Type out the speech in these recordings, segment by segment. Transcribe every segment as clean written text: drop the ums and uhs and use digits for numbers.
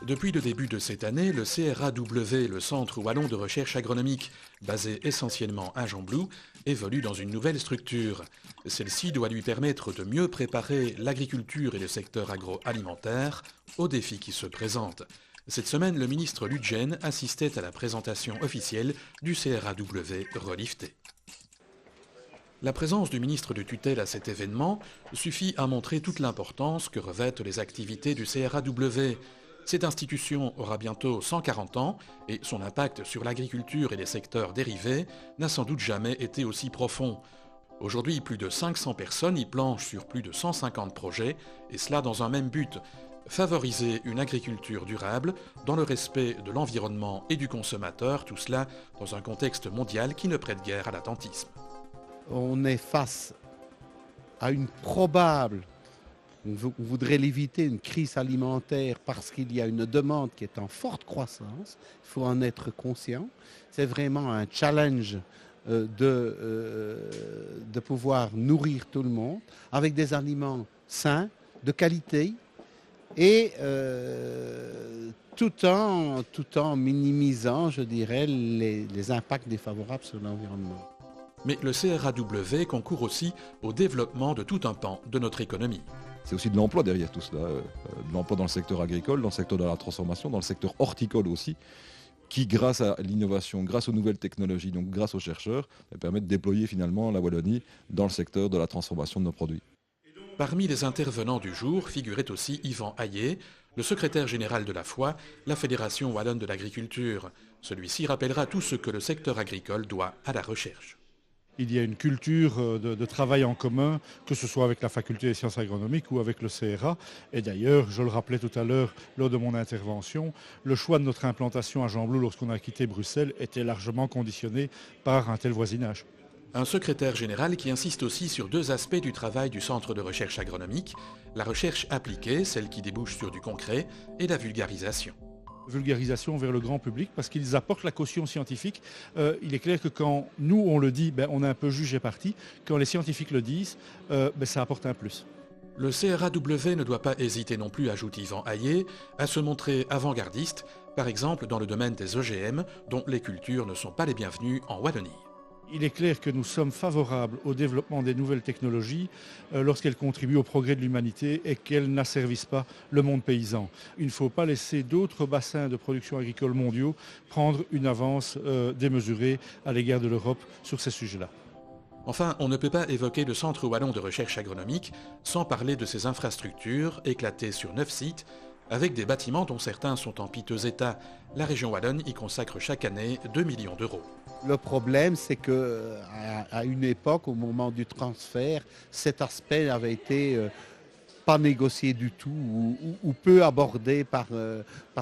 Depuis le début de cette année, le CRAW, le Centre Wallon de Recherche Agronomique, basé essentiellement à Gembloux, évolue dans une nouvelle structure. Celle-ci doit lui permettre de mieux préparer l'agriculture et le secteur agroalimentaire aux défis qui se présentent. Cette semaine, le ministre Ludgen assistait à la présentation officielle du CRAW relifté. La présence du ministre de tutelle à cet événement suffit à montrer toute l'importance que revêtent les activités du CRAW. Cette institution aura bientôt 140 ans et son impact sur l'agriculture et les secteurs dérivés n'a sans doute jamais été aussi profond. Aujourd'hui, plus de 500 personnes y planchent sur plus de 150 projets, et cela dans un même but, favoriser une agriculture durable dans le respect de l'environnement et du consommateur, tout cela dans un contexte mondial qui ne prête guère à l'attentisme. On est face à une probable, on voudrait l'éviter, une crise alimentaire parce qu'il y a une demande qui est en forte croissance. Il faut en être conscient. C'est vraiment un challenge de pouvoir nourrir tout le monde avec des aliments sains, de qualité et tout en minimisant, je dirais, les impacts défavorables sur l'environnement. Mais le CRAW concourt aussi au développement de tout un pan de notre économie. C'est aussi de l'emploi derrière tout cela, de l'emploi dans le secteur agricole, dans le secteur de la transformation, dans le secteur horticole aussi, qui grâce à l'innovation, grâce aux nouvelles technologies, donc grâce aux chercheurs, permet de déployer finalement la Wallonie dans le secteur de la transformation de nos produits. Parmi les intervenants du jour figurait aussi Yvan Hayet, le secrétaire général de la FOI, la Fédération Wallonne de l'Agriculture. Celui-ci rappellera tout ce que le secteur agricole doit à la recherche. Il y a une culture de travail en commun, que ce soit avec la faculté des sciences agronomiques ou avec le CRA. Et d'ailleurs, je le rappelais tout à l'heure lors de mon intervention, le choix de notre implantation à Gembloux lorsqu'on a quitté Bruxelles était largement conditionné par un tel voisinage. Un secrétaire général qui insiste aussi sur deux aspects du travail du Centre de recherche agronomique, la recherche appliquée, celle qui débouche sur du concret, et la vulgarisation. Vulgarisation vers le grand public parce qu'ils apportent la caution scientifique. Il est clair que quand nous on le dit, on est un peu jugé parti. Quand les scientifiques le disent, ça apporte un plus. Le CRAW ne doit pas hésiter non plus, ajoute Yvan Hayet, à se montrer avant-gardiste, par exemple dans le domaine des OGM, dont les cultures ne sont pas les bienvenues en Wallonie. Il est clair que nous sommes favorables au développement des nouvelles technologies lorsqu'elles contribuent au progrès de l'humanité et qu'elles n'asservissent pas le monde paysan. Il ne faut pas laisser d'autres bassins de production agricole mondiaux prendre une avance démesurée à l'égard de l'Europe sur ces sujets-là. Enfin, on ne peut pas évoquer le Centre Wallon de recherche agronomique sans parler de ses infrastructures éclatées sur 9 sites, avec des bâtiments dont certains sont en piteux état. La région wallonne y consacre chaque année 2 millions d'euros. Le problème, c'est qu'à une époque, au moment du transfert, cet aspect n'avait été pas négocié du tout ou peu abordé par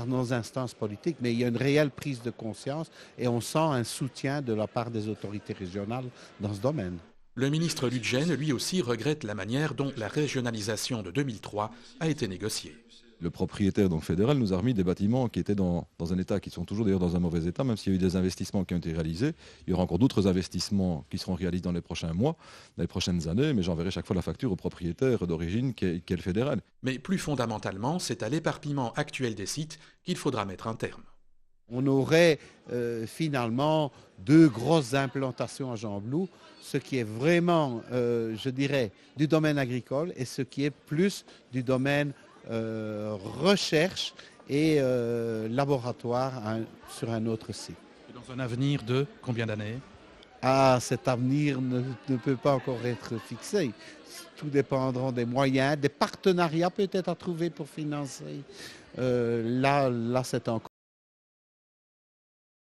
nos instances politiques. Mais il y a une réelle prise de conscience et on sent un soutien de la part des autorités régionales dans ce domaine. Le ministre Ludgen, lui aussi, regrette la manière dont la régionalisation de 2003 a été négociée. Le propriétaire donc fédéral nous a remis des bâtiments qui étaient dans un état, qui sont toujours d'ailleurs dans un mauvais état, même s'il y a eu des investissements qui ont été réalisés. Il y aura encore d'autres investissements qui seront réalisés dans les prochains mois, dans les prochaines années, mais j'enverrai chaque fois la facture au propriétaire d'origine qui est le fédéral. Mais plus fondamentalement, c'est à l'éparpillement actuel des sites qu'il faudra mettre un terme. On aurait finalement 2 grosses implantations à Gembloux, ce qui est vraiment, je dirais, du domaine agricole et ce qui est plus du domaine recherche et laboratoire sur un autre site. Et dans un avenir de combien d'années ? Cet avenir ne peut pas encore être fixé. Tout dépendra des moyens, des partenariats peut-être à trouver pour financer. Là c'est encore